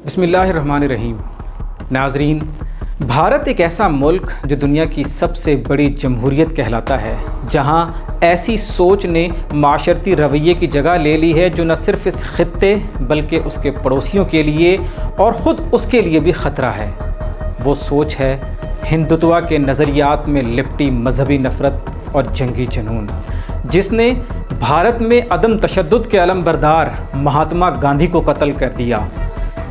بسم اللہ الرحمن الرحیم۔ ناظرین، بھارت ایک ایسا ملک جو دنیا کی سب سے بڑی جمہوریت کہلاتا ہے، جہاں ایسی سوچ نے معاشرتی رویے کی جگہ لے لی ہے جو نہ صرف اس خطے بلکہ اس کے پڑوسیوں کے لیے اور خود اس کے لیے بھی خطرہ ہے۔ وہ سوچ ہے ہندوتوا کے نظریات میں لپٹی مذہبی نفرت اور جنگی جنون، جس نے بھارت میں عدم تشدد کے علم بردار مہاتما گاندھی کو قتل کر دیا،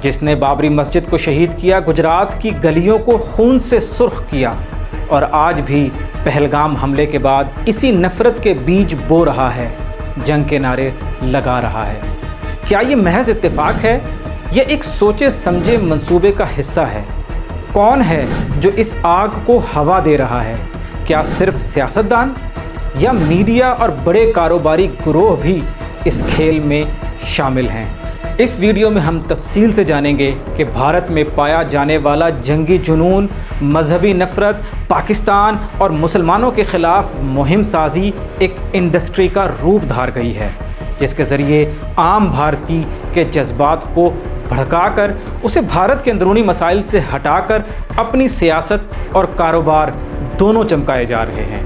جس نے بابری مسجد کو شہید کیا، گجرات کی گلیوں کو خون سے سرخ کیا، اور آج بھی پہلگام حملے کے بعد اسی نفرت کے بیج بو رہا ہے، جنگ کے نعرے لگا رہا ہے۔ کیا یہ محض اتفاق ہے یا ایک سوچے سمجھے منصوبے کا حصہ ہے؟ کون ہے جو اس آگ کو ہوا دے رہا ہے؟ کیا صرف سیاستدان یا میڈیا اور بڑے کاروباری گروہ بھی اس کھیل میں شامل ہیں؟ اس ویڈیو میں ہم تفصیل سے جانیں گے کہ بھارت میں پایا جانے والا جنگی جنون، مذہبی نفرت، پاکستان اور مسلمانوں کے خلاف مہم سازی ایک انڈسٹری کا روپ دھار گئی ہے، جس کے ذریعے عام بھارتی کے جذبات کو بھڑکا کر اسے بھارت کے اندرونی مسائل سے ہٹا کر اپنی سیاست اور کاروبار دونوں چمکائے جا رہے ہیں،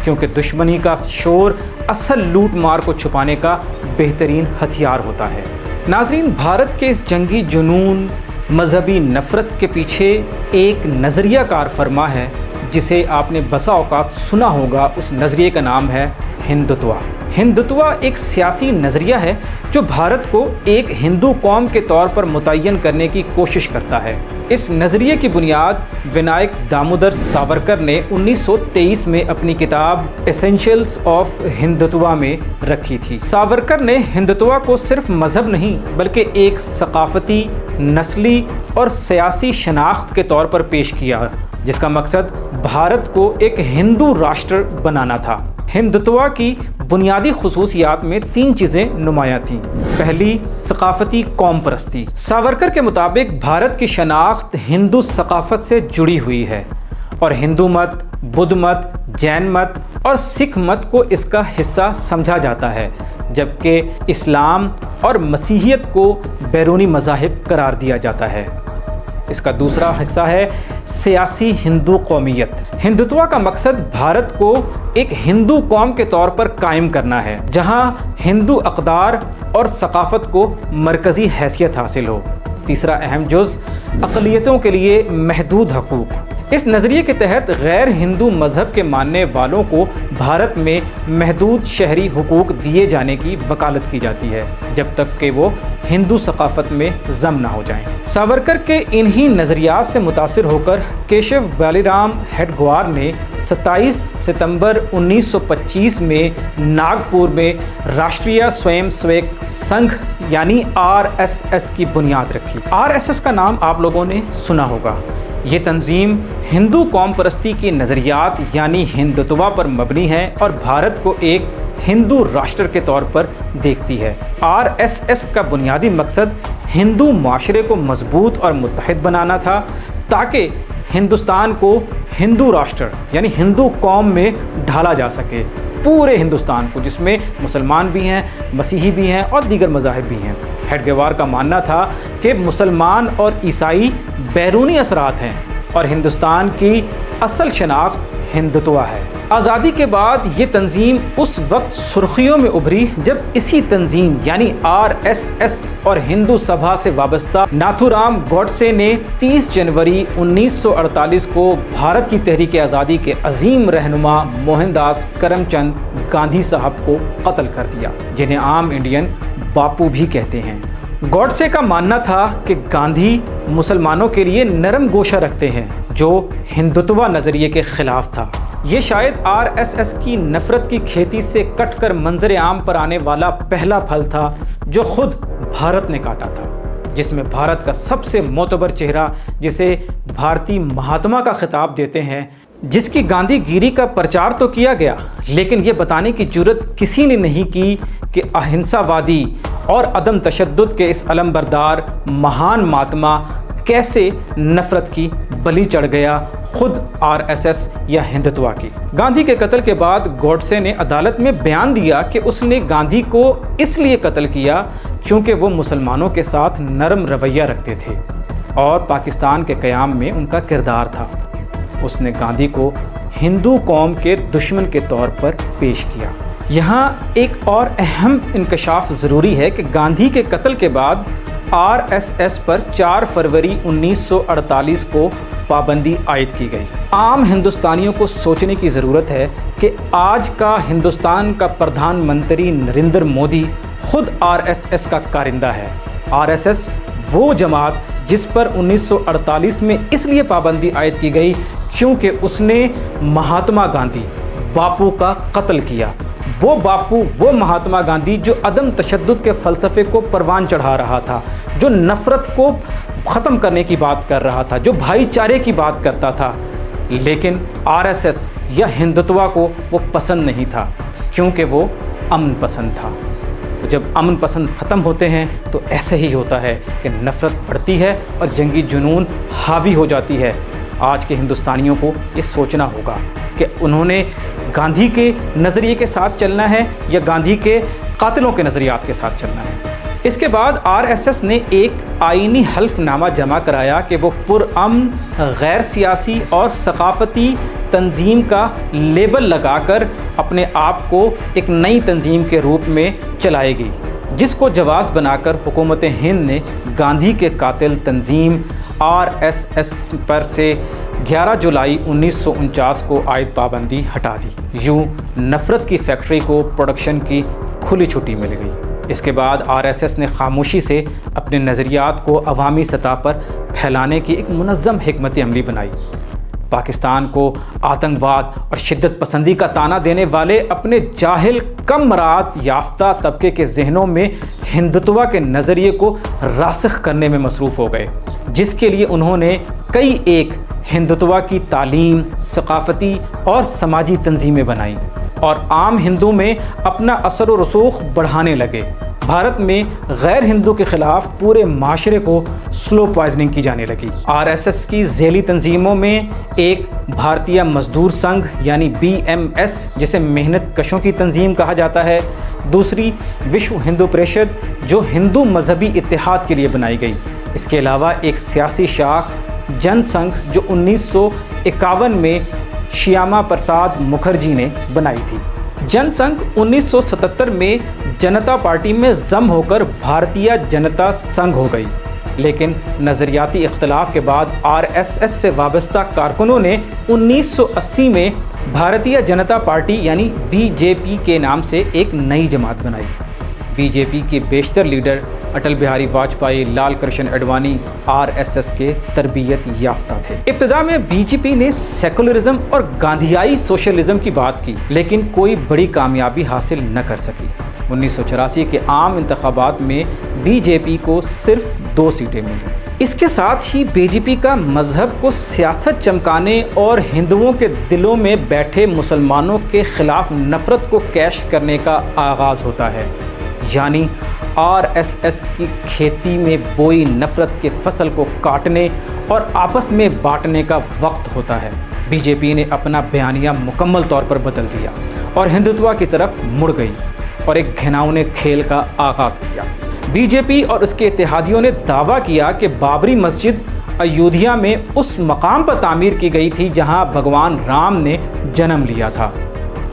کیونکہ دشمنی کا شور اصل لوٹ مار کو چھپانے کا بہترین ہتھیار ہوتا ہے۔ ناظرین، بھارت کے اس جنگی جنون، مذہبی نفرت کے پیچھے ایک نظریہ کار فرما ہے جسے آپ نے بسا اوقات سنا ہوگا۔ اس نظریے کا نام ہے ہندوتوا۔ ہندوتوا ایک سیاسی نظریہ ہے جو بھارت کو ایک ہندو قوم کے طور پر متعین کرنے کی کوشش کرتا ہے۔ اس نظریے کی بنیاد ونائک دامودر ساورکر نے 1923 میں اپنی کتاب ایسنشیلز آف ہندوتوا میں رکھی تھی۔ ساورکر نے ہندوتوا کو صرف مذہب نہیں بلکہ ایک ثقافتی، نسلی اور سیاسی شناخت کے طور پر پیش کیا، جس کا مقصد بھارت کو ایک ہندو راشٹر بنانا تھا۔ ہندوتوا کی بنیادی خصوصیات میں 3 چیزیں نمایاں تھیں۔ پہلی، ثقافتی قوم پرستی۔ ساورکر کے مطابق بھارت کی شناخت ہندو ثقافت سے جڑی ہوئی ہے، اور ہندو مت، بدھ مت، جین مت اور سکھ مت کو اس کا حصہ سمجھا جاتا ہے، جبکہ اسلام اور مسیحیت کو بیرونی مذاہب قرار دیا جاتا ہے۔ اس کا دوسرا حصہ ہے سیاسی ہندو قومیت۔ ہندوتوا کا مقصد بھارت کو ایک ہندو قوم کے طور پر قائم کرنا ہے، جہاں ہندو اقدار اور ثقافت کو مرکزی حیثیت حاصل ہو۔ تیسرا اہم جز، اقلیتوں کے لیے محدود حقوق۔ اس نظریے کے تحت غیر ہندو مذہب کے ماننے والوں کو بھارت میں محدود شہری حقوق دیے جانے کی وکالت کی جاتی ہے، جب تک کہ وہ ہندو ثقافت میں ضم نہ ہو جائیں۔ ساورکر کے انہی نظریات سے متاثر ہو کر کیشو بالیرام ہیڈگوار نے 27 ستمبر 1925 میں ناگپور میں راشٹریہ سویم سیوک سنگھ یعنی RSS کی بنیاد رکھی۔ RSS کا نام آپ لوگوں نے سنا ہوگا۔ یہ تنظیم ہندو قوم پرستی کی نظریات یعنی ہندوتوا پر مبنی ہے اور بھارت کو ایک ہندو راشٹر کے طور پر دیکھتی ہے۔ RSS کا بنیادی مقصد ہندو معاشرے کو مضبوط اور متحد بنانا تھا، تاکہ ہندوستان کو ہندو راشٹر یعنی ہندو قوم میں ڈھالا جا سکے، پورے ہندوستان کو، جس میں مسلمان بھی ہیں، مسیحی بھی ہیں اور دیگر مذاہب بھی ہیں۔ ہیڈگوار کا ماننا تھا کہ مسلمان اور عیسائی بیرونی اثرات ہیں اور ہندوستان کی اصل شناخت ہندوتوا ہے۔ آزادی کے بعد یہ تنظیم اس وقت سرخیوں میں ابھری جب اسی تنظیم یعنی RSS اور ہندو سبھا سے وابستہ ناتھورام گوڈسے نے 30 جنوری 1948 کو بھارت کی تحریک آزادی کے عظیم رہنما موہن داس کرم چند گاندھی صاحب کو قتل کر دیا، جنہیں عام انڈین باپو بھی کہتے ہیں۔ گوڈسے کا ماننا تھا کہ گاندھی مسلمانوں کے لیے نرم گوشہ رکھتے ہیں، جو ہندوتوا نظریے کے خلاف تھا۔ یہ شاید RSS کی نفرت کی کھیتی سے کٹ کر منظر عام پر آنے والا پہلا پھل تھا جو خود بھارت نے کاٹا تھا، جس میں بھارت کا سب سے معتبر چہرہ، جسے بھارتی مہاتما کا خطاب دیتے ہیں، جس کی گاندھی گیری کا پرچار تو کیا گیا، لیکن یہ بتانے کی جرت کسی نے نہیں کی کہ اہنسا وادی اور عدم تشدد کے اس علم بردار مہان مہاتما کیسے نفرت کی بلی چڑھ گیا، خود RSS یا ہندتوا کی۔ گاندھی کے قتل کے بعد گوڈسے نے عدالت میں بیان دیا کہ اس نے گاندھی کو اس لیے قتل کیا کیونکہ وہ مسلمانوں کے ساتھ نرم رویہ رکھتے تھے اور پاکستان کے قیام میں ان کا کردار تھا۔ اس نے گاندھی کو ہندو قوم کے دشمن کے طور پر پیش کیا۔ یہاں ایک اور اہم انکشاف ضروری ہے کہ گاندھی کے قتل کے بعد RSS پر 4 فروری 1948 کو پابندی عائد کی گئی۔ عام ہندوستانیوں کو سوچنے کی ضرورت ہے کہ آج کا ہندوستان کا پردھان منتری نریندر مودی خود RSS کا کارندہ ہے۔ RSS وہ جماعت جس پر 1948 میں اس لیے پابندی عائد کی گئی کیونکہ اس نے مہاتما گاندھی باپو کا قتل کیا۔ وہ باپو، وہ مہاتما گاندھی جو عدم تشدد کے فلسفے کو پروان چڑھا رہا تھا، جو نفرت کو ختم کرنے کی بات کر رہا تھا، جو بھائی چارے کی بات کرتا تھا، لیکن RSS یا ہندتوا کو وہ پسند نہیں تھا کیونکہ وہ امن پسند تھا۔ تو جب امن پسند ختم ہوتے ہیں تو ایسے ہی ہوتا ہے کہ نفرت بڑھتی ہے اور جنگی جنون حاوی ہو جاتی ہے۔ آج کے ہندوستانیوں کو یہ سوچنا ہوگا کہ انہوں نے گاندھی کے نظریے کے ساتھ چلنا ہے یا گاندھی کے قاتلوں کے نظریات کے ساتھ چلنا ہے۔ اس کے بعد RSS نے ایک آئینی حلف نامہ جمع کرایا کہ وہ پرامن، غیر سیاسی اور ثقافتی تنظیم کا لیبل لگا کر اپنے آپ کو ایک نئی تنظیم کے روپ میں چلائے گی، جس کو جواز بنا کر حکومت ہند نے گاندھی کے قاتل تنظیم RSS پر سے 11 جولائی 1949 کو عائد پابندی ہٹا دی۔ یوں نفرت کی فیکٹری کو پروڈکشن کی کھلی چھٹی مل گئی۔ اس کے بعد RSS نے خاموشی سے اپنے نظریات کو عوامی سطح پر پھیلانے کی ایک منظم حکمت عملی بنائی۔ پاکستان کو آتنکواد اور شدت پسندی کا طعنہ دینے والے اپنے جاہل، کم مراعات یافتہ طبقے کے ذہنوں میں ہندتوا کے نظریے کو راسخ کرنے میں مصروف ہو گئے، جس کے لیے انہوں نے کئی ایک ہندتوا کی تعلیم، ثقافتی اور سماجی تنظیمیں بنائیں اور عام ہندو میں اپنا اثر و رسوخ بڑھانے لگے۔ بھارت میں غیر ہندو کے خلاف پورے معاشرے کو سلو پوائزننگ کی جانے لگی۔ RSS کی ذیلی تنظیموں میں ایک بھارتیہ مزدور سنگھ یعنی BMS جسے محنت کشوں کی تنظیم کہا جاتا ہے، دوسری وشو ہندو پریشد جو ہندو مذہبی اتحاد کے لیے بنائی گئی۔ اس کے علاوہ ایک سیاسی شاخ جن سنگھ جو 1951 میں شیاما پرساد مکھرجی نے بنائی تھی۔ جن سنگھ 1977 میں جنتا پارٹی میں ضم ہو کر بھارتیہ جنتا سنگھ ہو گئی، لیکن نظریاتی اختلاف کے بعد RSS سے وابستہ کارکنوں نے 1980 میں بھارتیہ جنتا پارٹی یعنی BJP کے نام سے ایک نئی جماعت بنائی۔ BJP کے بیشتر لیڈر اٹل بہاری واجپئی، لال کرشن اڈوانی RSS کے تربیت یافتہ تھے۔ ابتدا میں BJP نے سیکولرزم اور گاندھیائی سوشلزم کی بات کی، لیکن کوئی بڑی کامیابی حاصل نہ کر سکی۔ 1984 کے عام انتخابات میں BJP کو صرف 2 سیٹیں ملیں۔ اس کے ساتھ ہی BJP کا مذہب کو سیاست چمکانے اور ہندوؤں کے دلوں میں بیٹھے مسلمانوں کے خلاف نفرت کو کیش کرنے کا آغاز ہوتا ہے، یعنی RSS کی کھیتی میں بوئی نفرت کے فصل کو کاٹنے اور آپس میں بانٹنے کا وقت ہوتا ہے۔ BJP نے اپنا بیانیہ مکمل طور پر بدل دیا اور ہندوتوا کی طرف مڑ گئی اور ایک گھناؤنے کھیل کا آغاز کیا۔ BJP اور اس کے اتحادیوں نے دعویٰ کیا کہ بابری مسجد ایودھیا میں اس مقام پر تعمیر کی گئی تھی جہاں بھگوان رام نے جنم لیا تھا،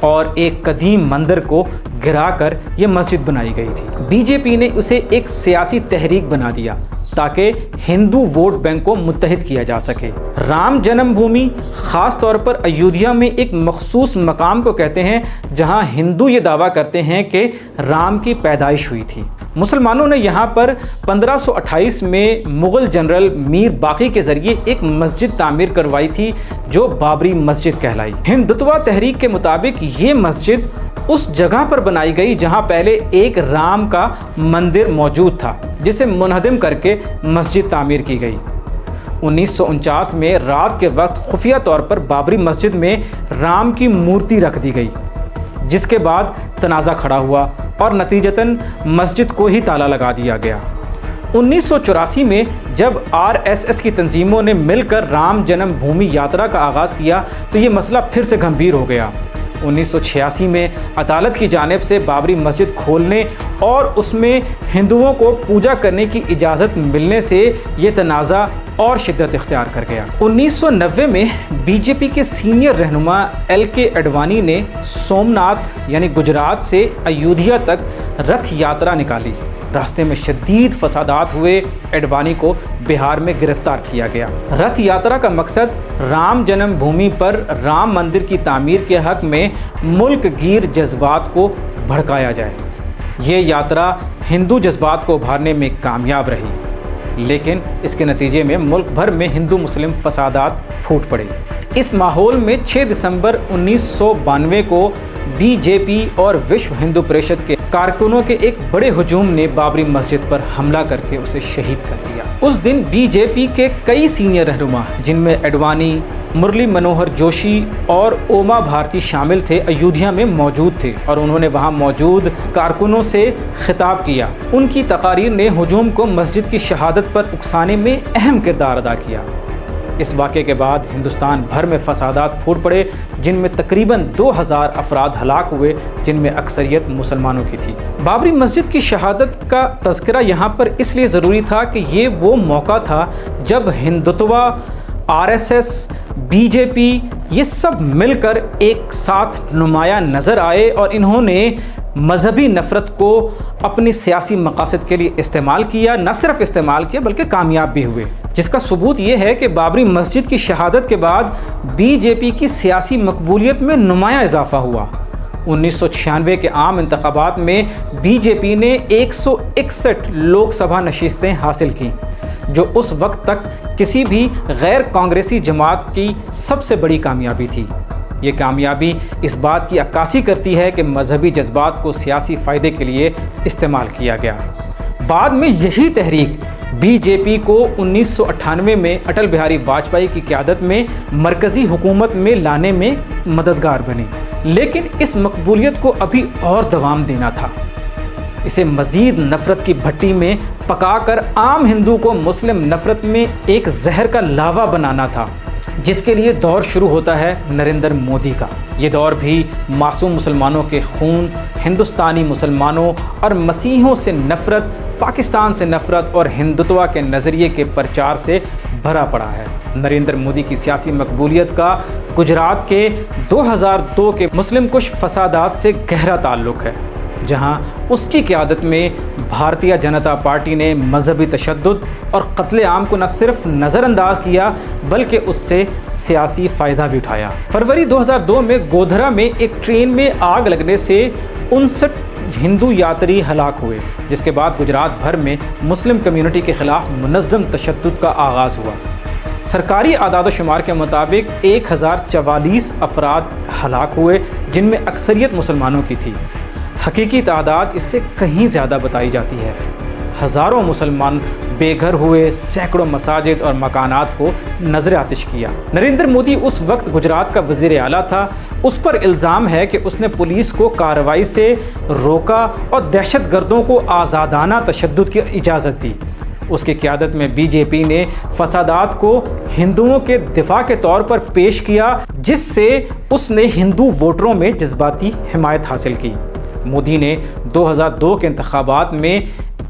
اور ایک قدیم مندر کو گرا کر یہ مسجد بنائی گئی تھی۔ BJP نے اسے ایک سیاسی تحریک بنا دیا تاکہ ہندو ووٹ بینک کو متحد کیا جا سکے۔ رام جنم بھومی خاص طور پر ایودھیا میں ایک مخصوص مقام کو کہتے ہیں جہاں ہندو یہ دعویٰ کرتے ہیں کہ رام کی پیدائش ہوئی تھی۔ مسلمانوں نے یہاں پر 1528 میں مغل جنرل میر باقی کے ذریعے ایک مسجد تعمیر کروائی تھی جو بابری مسجد کہلائی۔ ہندتوا تحریک کے مطابق یہ مسجد اس جگہ پر بنائی گئی جہاں پہلے ایک رام کا مندر موجود تھا، جسے منہدم کر کے مسجد تعمیر کی گئی۔ 1949 میں رات کے وقت خفیہ طور پر بابری مسجد میں رام کی مورتی رکھ دی گئی، جس کے بعد تنازع کھڑا ہوا اور نتیجتاً مسجد کو ہی تالا لگا دیا گیا۔ 1984 میں جب RSS کی تنظیموں نے مل کر رام جنم بھومی یاترا کا آغاز کیا تو یہ مسئلہ پھر سے گھمبیر ہو گیا۔ 1986 میں عدالت کی جانب سے بابری مسجد کھولنے اور اس میں ہندوؤں کو پوجا کرنے کی اجازت ملنے سے یہ تنازع اور شدت اختیار کر گیا۔ 1990 میں بی جے پی کے سینئر رہنما LK اڈوانی نے سومناتھ یعنی گجرات سے ایودھیا تک رتھ یاترا نکالی۔ راستے میں شدید فسادات ہوئے، اڈوانی کو بہار میں گرفتار کیا گیا۔ رتھ یاترا کا مقصد رام جنم بھومی پر رام مندر کی تعمیر کے حق میں ملک گیر جذبات کو بھڑکایا جائے۔ یہ یاترا ہندو جذبات کو ابھارنے میں کامیاب رہی، لیکن اس کے نتیجے میں ملک بھر میں ہندو مسلم فسادات پھوٹ پڑے۔ اس ماحول میں 6 دسمبر 1992 کو BJP اور وشو ہندو پریشد کے کارکنوں کے ایک بڑے ہجوم نے بابری مسجد پر حملہ کر کے اسے شہید کر دیا۔ اس دن BJP کے کئی سینئر رہنما جن میں اڈوانی، مرلی منوہر جوشی اور اوما بھارتی شامل تھے، ایودھیا میں موجود تھے اور انہوں نے وہاں موجود کارکنوں سے خطاب کیا۔ ان کی تقاریر نے ہجوم کو مسجد کی شہادت پر اکسانے میں اہم کردار ادا کیا۔ اس واقعے کے بعد ہندوستان بھر میں فسادات پھوٹ پڑے، جن میں تقریباً 2000 افراد ہلاک ہوئے، جن میں اکثریت مسلمانوں کی تھی۔ بابری مسجد کی شہادت کا تذکرہ یہاں پر اس لیے ضروری تھا کہ یہ وہ موقع تھا جب ہندوتوا، RSS، BJP یہ سب مل کر ایک ساتھ نمایاں نظر آئے اور انہوں نے مذہبی نفرت کو اپنی سیاسی مقاصد کے لیے استعمال کیا۔ نہ صرف استعمال کیا بلکہ کامیاب بھی ہوئے، جس کا ثبوت یہ ہے کہ بابری مسجد کی شہادت کے بعد BJP کی سیاسی مقبولیت میں نمایاں اضافہ ہوا۔ 1996 کے عام انتخابات میں BJP نے 161 لوک سبھا نشستیں حاصل کیں، جو اس وقت تک کسی بھی غیر کانگریسی جماعت کی سب سے بڑی کامیابی تھی۔ یہ کامیابی اس بات کی عکاسی کرتی ہے کہ مذہبی جذبات کو سیاسی فائدے کے لیے استعمال کیا گیا۔ بعد میں یہی تحریک BJP کو 1998 میں اٹل بہاری واجپئی کی قیادت میں مرکزی حکومت میں لانے میں مددگار بنی، لیکن اس مقبولیت کو ابھی اور دوام دینا تھا۔ اسے مزید نفرت کی بھٹی میں پکا کر عام ہندو کو مسلم نفرت میں ایک زہر کا لاوا بنانا تھا، جس کے لیے دور شروع ہوتا ہے نریندر مودی کا۔ یہ دور بھی معصوم مسلمانوں کے خون، ہندوستانی مسلمانوں اور مسیحیوں سے نفرت، پاکستان سے نفرت اور ہندوتوا کے نظریے کے پرچار سے بھرا پڑا ہے۔ نریندر مودی کی سیاسی مقبولیت کا گجرات کے 2002 کے مسلم کش فسادات سے گہرا تعلق ہے، جہاں اس کی قیادت میں بھارتیہ جنتا پارٹی نے مذہبی تشدد اور قتل عام کو نہ صرف نظر انداز کیا بلکہ اس سے سیاسی فائدہ بھی اٹھایا۔ فروری 2002 میں گودھرا میں ایک ٹرین میں آگ لگنے سے 59 ہندو یاتری ہلاک ہوئے، جس کے بعد گجرات بھر میں مسلم کمیونٹی کے خلاف منظم تشدد کا آغاز ہوا۔ سرکاری اعداد و شمار کے مطابق 1044 افراد ہلاک ہوئے، جن میں اکثریت مسلمانوں کی تھی۔ حقیقی تعداد اس سے کہیں زیادہ بتائی جاتی ہے۔ ہزاروں مسلمان بے گھر ہوئے، سینکڑوں مساجد اور مکانات کو نذر آتش کیا۔ نریندر مودی اس وقت گجرات کا وزیر اعلیٰ تھا۔ اس پر الزام ہے کہ اس نے پولیس کو کارروائی سے روکا اور دہشت گردوں کو آزادانہ تشدد کی اجازت دی۔ اس کی قیادت میں BJP نے فسادات کو ہندوؤں کے دفاع کے طور پر پیش کیا، جس سے اس نے ہندو ووٹروں میں جذباتی حمایت حاصل کی۔ مودی نے 2002 کے انتخابات میں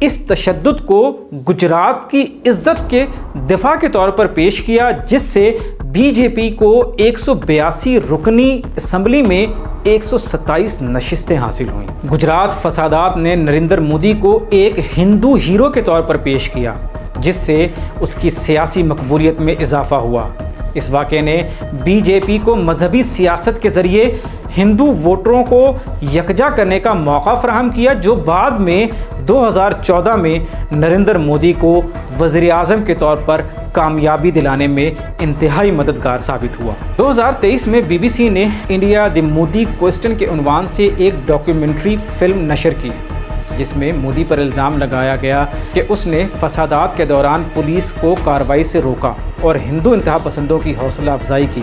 اس تشدد کو گجرات کی عزت کے دفاع کے طور پر پیش کیا، جس سے BJP کو 182 رکنی اسمبلی میں 127 نشستیں حاصل ہوئیں۔ گجرات فسادات نے نریندر مودی کو ایک ہندو ہیرو کے طور پر پیش کیا، جس سے اس کی سیاسی مقبولیت میں اضافہ ہوا۔ اس واقعے نے BJP کو مذہبی سیاست کے ذریعے ہندو ووٹروں کو یکجا کرنے کا موقع فراہم کیا، جو بعد میں 2014 میں نریندر مودی کو وزیر اعظم کے طور پر کامیابی دلانے میں انتہائی مددگار ثابت ہوا۔ 2023 میں BBC نے انڈیا دی مودی کوسچن کے عنوان سے ایک ڈاکیومنٹری فلم نشر کی، جس میں مودی پر الزام لگایا گیا کہ اس نے فسادات کے دوران پولیس کو کارروائی سے روکا اور ہندو انتہا پسندوں کی حوصلہ افزائی کی۔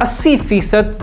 80%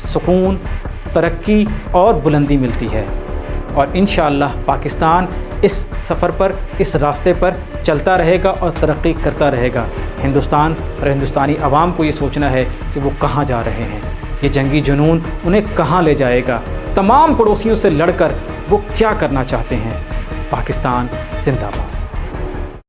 سکون، ترقی اور بلندی ملتی ہے، اور انشاءاللہ پاکستان اس سفر پر، اس راستے پر چلتا رہے گا اور ترقی کرتا رہے گا۔ ہندوستان اور ہندوستانی عوام کو یہ سوچنا ہے کہ وہ کہاں جا رہے ہیں، یہ جنگی جنون انہیں کہاں لے جائے گا، تمام پڑوسیوں سے لڑ کر وہ کیا کرنا چاہتے ہیں۔ پاکستان زندہ باد۔